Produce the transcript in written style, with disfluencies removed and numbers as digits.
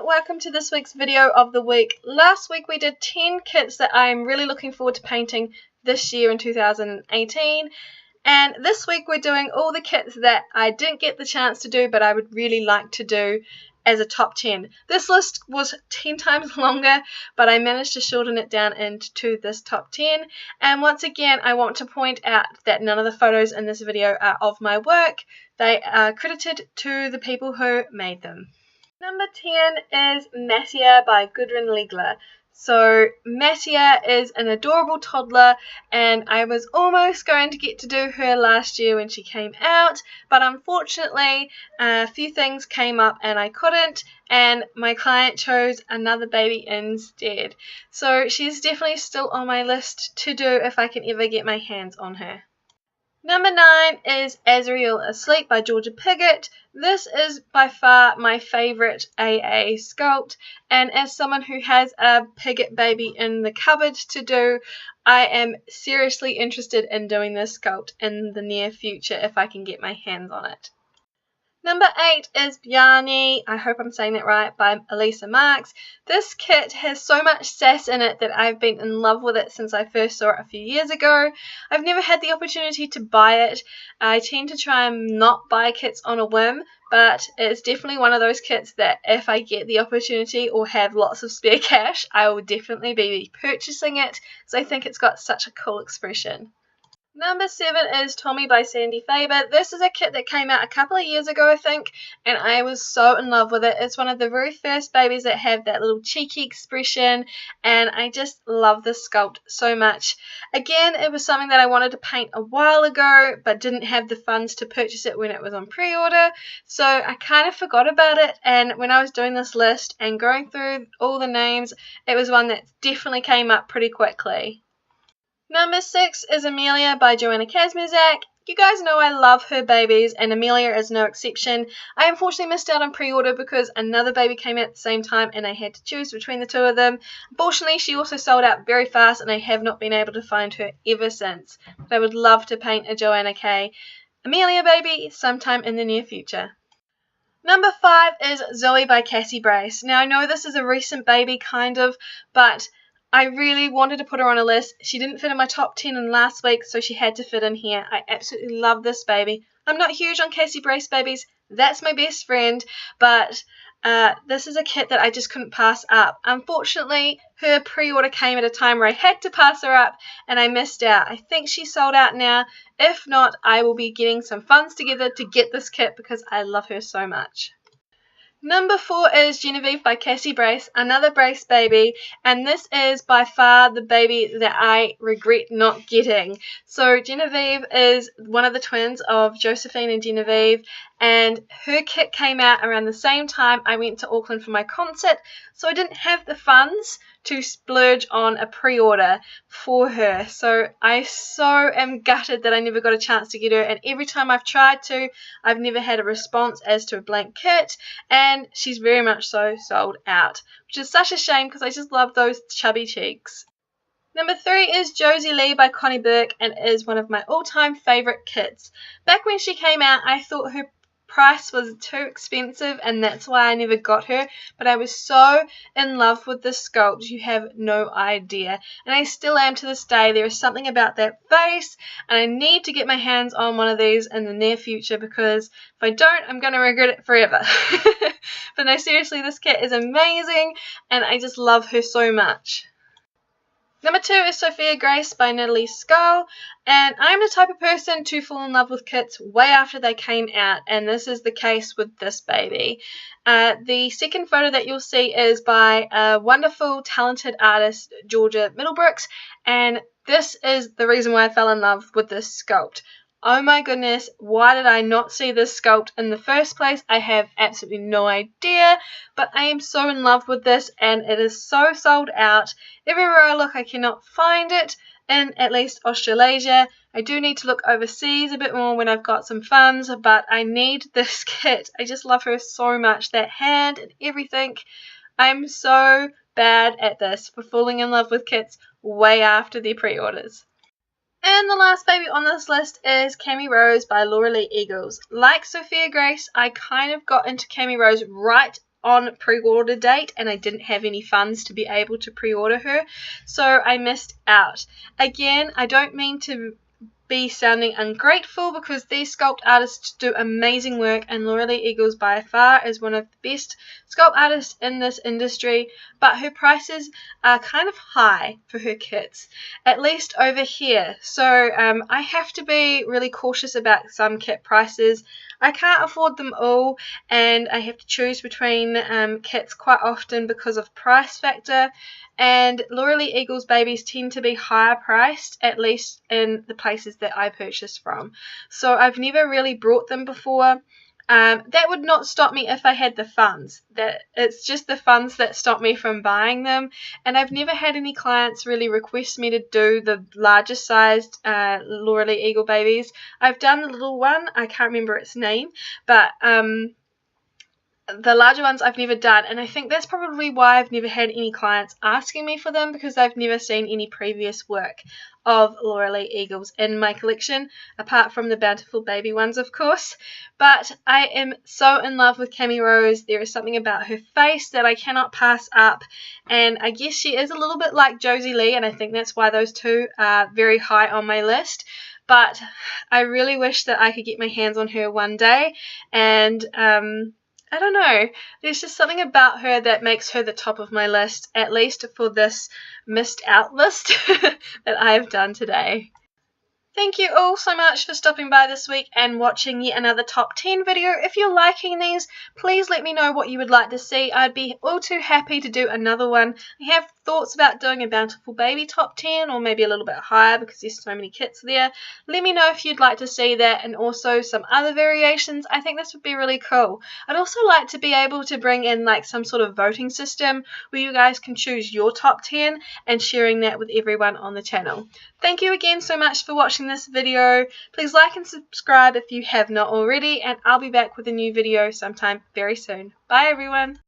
welcome to this week's video of the week. Last week we did 10 kits that I'm really looking forward to painting this year in 2018, and this week we're doing all the kits that I didn't get the chance to do but I would really like to do as a top 10. This list was 10 times longer, but I managed to shorten it down into this top 10. And once again, I want to point out that none of the photos in this video are of my work. They are credited to the people who made them. Number 10 is Mattia by Gudrun Legler. So Mattia is an adorable toddler, and I was almost going to get to do her last year when she came out, but unfortunately a few things came up and I couldn't, and my client chose another baby instead. So she's definitely still on my list to do if I can ever get my hands on her. Number 9 is Asriel Asleep by Jorja Pigott. This is by far my favourite AA sculpt, and as someone who has a Pigott baby in the cupboard to do, I am seriously interested in doing this sculpt in the near future if I can get my hands on it. Number 8 is Bjarni, I hope I'm saying that right, by Elisa Marx. This kit has so much sass in it that I've been in love with it since I first saw it a few years ago. I've never had the opportunity to buy it. I tend to try and not buy kits on a whim, but it's definitely one of those kits that if I get the opportunity or have lots of spare cash, I will definitely be purchasing it because I think it's got such a cool expression. Number 7 is Tommy by Faber. This is a kit that came out a couple of years ago, I think, and I was so in love with it. It's one of the very first babies that have that little cheeky expression, and I just love this sculpt so much. Again, it was something that I wanted to paint a while ago, but didn't have the funds to purchase it when it was on pre-order, so I kind of forgot about it, and when I was doing this list and going through all the names, it was one that definitely came up pretty quickly. Number 6 is Amelia by Joanna Kazmierczak. You guys know I love her babies, and Amelia is no exception. I unfortunately missed out on pre-order because another baby came out at the same time and I had to choose between the two of them. Unfortunately, she also sold out very fast and I have not been able to find her ever since. But I would love to paint a Joanna K. Amelia baby sometime in the near future. Number 5 is Zoey by Cassie Brace. Now, I know this is a recent baby, kind of, but I really wanted to put her on a list. She didn't fit in my top 10 in last week, so she had to fit in here. I absolutely love this baby. I'm not huge on Cassie Brace babies. That's my best friend, but this is a kit that I just couldn't pass up. Unfortunately, her pre-order came at a time where I had to pass her up, and I missed out. I think she's sold out now. If not, I will be getting some funds together to get this kit because I love her so much. Number 4 is Genevieve by Cassie Brace, another Brace baby, and this is by far the baby that I regret not getting. So Genevieve is one of the twins of Josephine and Genevieve, and her kit came out around the same time I went to Auckland for my concert, so I didn't have the funds to splurge on a pre-order for her. So I so am gutted that I never got a chance to get her, and every time I've tried to, I've never had a response as to a blank kit, and she's very much so sold out, which is such a shame because I just love those chubby cheeks. Number 3 is Josie Leigh by Conny Burke, and is one of my all-time favourite kits. Back when she came out, I thought her price was too expensive and that's why I never got her, but I was so in love with this sculpt, you have no idea, and I still am to this day. There is something about that face, and I need to get my hands on one of these in the near future because if I don't, I'm going to regret it forever. But no, seriously, this kit is amazing and I just love her so much. Number 2 is Sofia Grace by Natalie Scholl, and I'm the type of person to fall in love with kits way after they came out, and this is the case with this baby. The second photo that you'll see is by a wonderful, talented artist, Jorja Middlebrooks, and this is the reason why I fell in love with this sculpt. Oh my goodness, why did I not see this sculpt in the first place? I have absolutely no idea, but I am so in love with this and it is so sold out. Everywhere I look I cannot find it in at least Australasia. I do need to look overseas a bit more when I've got some funds, but I need this kit. I just love her so much, that hand and everything. I'm so bad at this, for falling in love with kits way after their pre-orders. And the last baby on this list is Cami Rose by Laura Lee Eagles. Like Sofia Grace, I kind of got into Cami Rose right on pre-order date and I didn't have any funds to be able to pre-order her, so I missed out. Again, I don't mean to be sounding ungrateful, because these sculpt artists do amazing work, and Leigh Eagles by far is one of the best sculpt artists in this industry, but her prices are kind of high for her kits, at least over here. So I have to be really cautious about some kit prices. I can't afford them all, and I have to choose between kits quite often because of price factor, and Leigh Eagles babies tend to be higher priced, at least in the places that I purchase from. So I've never really brought them before. That would not stop me if I had the funds. It's just the funds that stop me from buying them, and I've never had any clients really request me to do the larger sized Leigh Eagle babies. I've done the little one, I can't remember its name, but the larger ones I've never done, and I think that's probably why I've never had any clients asking me for them, because I've never seen any previous work of Leigh Eagles in my collection, apart from the bountiful baby ones, of course. But I am so in love with Cami Rose. There is something about her face that I cannot pass up, and I guess she is a little bit like Josie Leigh, and I think that's why those two are very high on my list. But I really wish that I could get my hands on her one day, and I don't know, there's just something about her that makes her the top of my list, at least for this missed out list that I've done today. Thank you all so much for stopping by this week and watching yet another top 10 video. If you're liking these, please let me know what you would like to see. I'd be all too happy to do another one. I have thoughts about doing a bountiful baby top 10, or maybe a little bit higher because there's so many kits there. Let me know if you'd like to see that, and also some other variations. I think this would be really cool. I'd also like to be able to bring in like some sort of voting system where you guys can choose your top 10 and sharing that with everyone on the channel. Thank you again so much for watching this video. Please like and subscribe if you have not already, and I'll be back with a new video sometime very soon. Bye everyone.